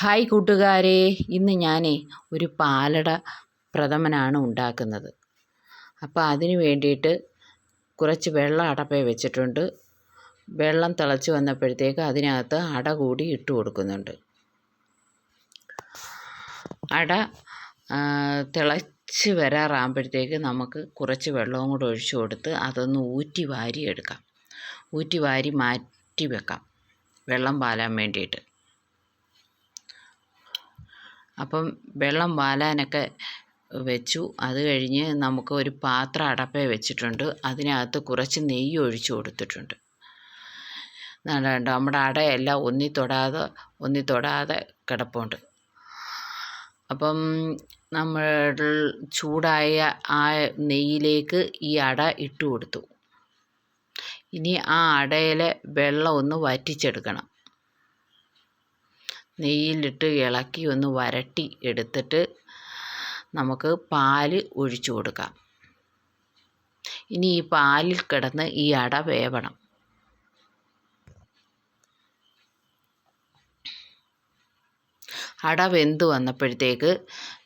Hi കൂട്ടുകാരെ, ഇന്ന് ഞാൻ ഒരു പാലട പ്രഥമനാണ് ഉണ്ടാക്കുന്നത്. അപ്പോൾ അതിന് വേണ്ടിയിട്ട് കുറച്ച് വെള്ളം അടപ്പേ വെച്ചിട്ടുണ്ട്. വെള്ളം തിളച്ച് വന്നപ്പോഴത്തേക്ക് അതിനകത്ത് അട കൂടി ഇട്ട് കൊടുക്കുന്നുണ്ട്. അട തിളച്ച് വരാറാകുമ്പോഴത്തേക്ക് നമുക്ക് കുറച്ച് വെള്ളവും കൂടെ ഒഴിച്ചു കൊടുത്ത് അതൊന്ന് ഊറ്റി വാരി എടുക്കാം. ഊറ്റി വാരി മാറ്റി വെക്കാം വെള്ളം വാലാൻ വേണ്ടിയിട്ട്. അപ്പം വെള്ളം വാലാനൊക്കെ വെച്ചു. അത് കഴിഞ്ഞ് നമുക്ക് ഒരു പാത്രം അടപ്പേ വെച്ചിട്ടുണ്ട്. അതിനകത്ത് കുറച്ച് നെയ്യ് ഒഴിച്ചു കൊടുത്തിട്ടുണ്ട്. നമ്മുടെ അടയെല്ലാം ഒന്നി തൊടാതെ കിടപ്പുണ്ട്. അപ്പം നമ്മൾ ചൂടായ ആ നെയ്യിലേക്ക് ഈ അട ഇട്ട് കൊടുത്തു. ഇനി ആ അടയിലെ വെള്ളം ഒന്ന് വറ്റിച്ചെടുക്കണം. നെയ്യിലിട്ട് ഇളക്കി ഒന്ന് വരട്ടി എടുത്തിട്ട് നമുക്ക് പാല് ഒഴിച്ചു കൊടുക്കാം. ഇനി ഈ പാലിൽ കിടന്ന് ഈ അട വേവണം. അട വെന്ത് വന്നപ്പോഴത്തേക്ക്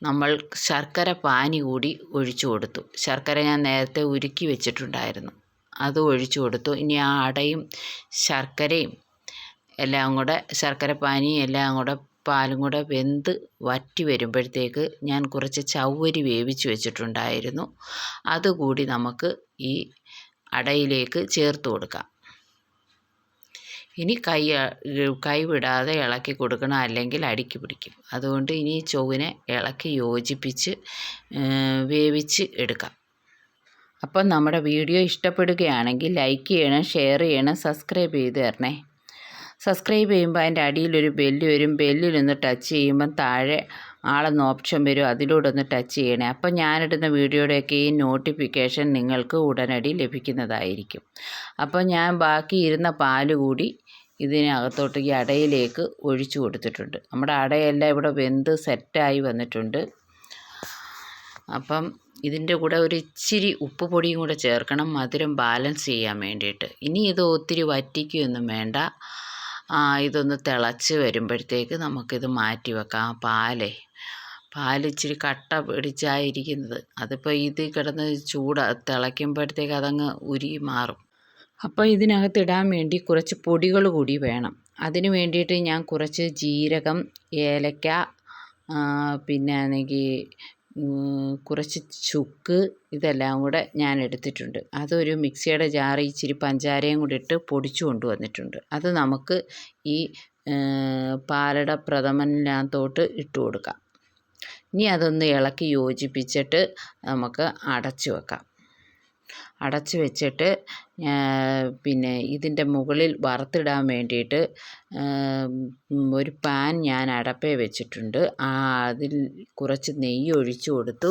നമ്മൾ ശർക്കര പാനി കൂടി ഒഴിച്ചു കൊടുത്തു. ശർക്കര ഞാൻ നേരത്തെ ഉരുക്കി വെച്ചിട്ടുണ്ടായിരുന്നു, അത് ഒഴിച്ചു കൊടുത്തു. ഇനി ആ അടയും ശർക്കരയും എല്ലാം കൂടെ, ശർക്കര പാനിയും എല്ലാം കൂടെ പാലും കൂടെ വെന്ത് വറ്റി വരുമ്പോഴത്തേക്ക് ഞാൻ കുറച്ച് ചവ്വരി വേവിച്ച് വെച്ചിട്ടുണ്ടായിരുന്നു. അതുകൂടി നമുക്ക് ഈ അടയിലേക്ക് ചേർത്ത് കൊടുക്കാം. ഇനി കൈ വിടാതെ ഇളക്കി കൊടുക്കണം, അല്ലെങ്കിൽ അടിക്ക് പിടിക്കും. അതുകൊണ്ട് ഇനി ചൊവ്വിനെ ഇളക്കി യോജിപ്പിച്ച് വേവിച്ച് എടുക്കാം. അപ്പം നമ്മുടെ വീഡിയോ ഇഷ്ടപ്പെടുകയാണെങ്കിൽ ലൈക്ക് ചെയ്യണം, ഷെയർ ചെയ്യണം, സബ്സ്ക്രൈബ് ചെയ്ത് തരണേ. സബ്സ്ക്രൈബ് ചെയ്യുമ്പോൾ അതിൻ്റെ അടിയിലൊരു ബെല്ല് വരും. ബെല്ലിലൊന്ന് ടച്ച് ചെയ്യുമ്പം താഴെ ആളെന്ന ഓപ്ഷൻ വരും. അതിലൂടെ ഒന്ന് ടച്ച് ചെയ്യണേ. അപ്പം ഞാനിടുന്ന വീഡിയോയുടെയൊക്കെ ഈ നോട്ടിഫിക്കേഷൻ നിങ്ങൾക്ക് ഉടനടി ലഭിക്കുന്നതായിരിക്കും. അപ്പോൾ ഞാൻ ബാക്കി ഇരുന്ന പാല് കൂടി ഇതിനകത്തോട്ട് ഈ അടയിലേക്ക് ഒഴിച്ചു കൊടുത്തിട്ടുണ്ട്. നമ്മുടെ അടയെല്ലാം ഇവിടെ വെന്ത് സെറ്റായി വന്നിട്ടുണ്ട്. അപ്പം ഇതിൻ്റെ കൂടെ ഒരു ഇച്ചിരി ഉപ്പ് പൊടിയും കൂടെ ചേർക്കണം, മധുരം ബാലൻസ് ചെയ്യാൻ വേണ്ടിയിട്ട്. ഇനി ഇത് ഒത്തിരി വറ്റിക്കുകയൊന്നും വേണ്ട. ഇതൊന്ന് തിളച്ച് വരുമ്പോഴത്തേക്ക് നമുക്കിത് മാറ്റി വെക്കാം. പാല് ഇച്ചിരി കട്ട പിടിച്ചായിരിക്കുന്നത്. അതിപ്പോൾ ഇത് കിടന്ന് തിളയ്ക്കുമ്പോഴത്തേക്ക് അതങ്ങ് ഉരുകി മാറും. അപ്പോൾ ഇതിനകത്ത് ഇടാൻ വേണ്ടി കുറച്ച് പൊടികൾ കൂടി വേണം. അതിന് വേണ്ടിയിട്ട് ഞാൻ കുറച്ച് ജീരകം, ഏലക്ക, പിന്നെ ആണെങ്കിൽ കുറച്ച് ചുക്ക്, ഇതെല്ലാം കൂടെ ഞാൻ എടുത്തിട്ടുണ്ട്. അതൊരു മിക്സിയുടെ ജാറിൽ ഇച്ചിരി പഞ്ചാരയും കൂടി ഇട്ട് പൊടിച്ചു കൊണ്ടുവന്നിട്ടുണ്ട്. അത് നമുക്ക് ഈ പാലട പ്രഥമനിനകത്തോട്ട് ഇട്ട് കൊടുക്കാം. ഇനി അതൊന്ന് ഇളക്കി യോജിപ്പിച്ചിട്ട് നമുക്ക് അടച്ചു വെക്കാം. അടച്ചു വെച്ചിട്ട് പിന്നെ ഇതിൻ്റെ മുകളിൽ വറുത്തിടാൻ വേണ്ടിയിട്ട് ഒരു പാൻ ഞാൻ അടപ്പേ വെച്ചിട്ടുണ്ട്. അതിൽ കുറച്ച് നെയ്യ് ഒഴിച്ചു കൊടുത്തു.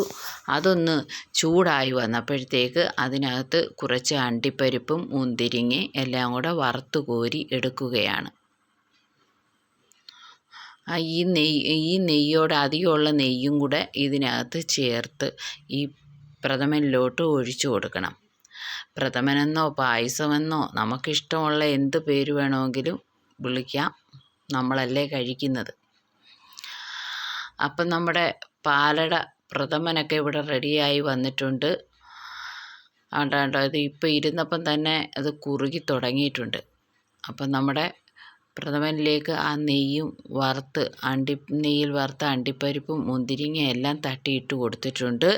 അതൊന്ന് ചൂടായി വന്നപ്പോഴത്തേക്ക് അതിനകത്ത് കുറച്ച് അണ്ടിപ്പരിപ്പും മുന്തിരിങ്ങ എല്ലാം കൂടെ വറുത്ത് കോരി എടുക്കുകയാണ്. ഈ നെയ്യോട് അധികമുള്ള നെയ്യും കൂടെ ഇതിനകത്ത് ചേർത്ത് ഈ പ്രഥമനിലോട്ട് ഒഴിച്ചു കൊടുക്കണം. പ്രഥമനെന്നോ പായസമെന്നോ നമുക്കിഷ്ടമുള്ള എന്ത് പേര് വേണമെങ്കിലും വിളിക്കാം, നമ്മളല്ലേ കഴിക്കുന്നത്. അപ്പം നമ്മുടെ പാലട പ്രഥമനൊക്കെ ഇവിടെ റെഡിയായി വന്നിട്ടുണ്ട്. അത് ഇപ്പോൾ ഇരുന്നപ്പം തന്നെ അത് കുറുകി തുടങ്ങിയിട്ടുണ്ട്. അപ്പം നമ്മുടെ പ്രഥമനിലേക്ക് ആ നെയ്യിൽ വറുത്ത അണ്ടിപ്പരിപ്പും മുന്തിരിങ്ങ എല്ലാം തട്ടിയിട്ട് കൊടുത്തിട്ടുണ്ട്.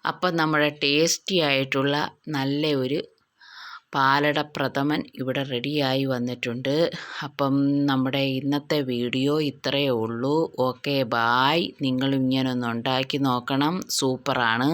അപ്പം നമ്മുടെ ടേസ്റ്റി ആയിട്ടുള്ള നല്ല ഒരു പാലട പ്രഥമൻ ഇവിടെ റെഡിയായി വന്നിട്ടുണ്ട്. അപ്പം നമ്മുടെ ഇന്നത്തെ വീഡിയോ ഇത്രയേ ഉള്ളൂ. Okay, bye. നിങ്ങളും ഇങ്ങനെ ഒന്ന് ഉണ്ടാക്കി നോക്കണം, സൂപ്പറാണ്.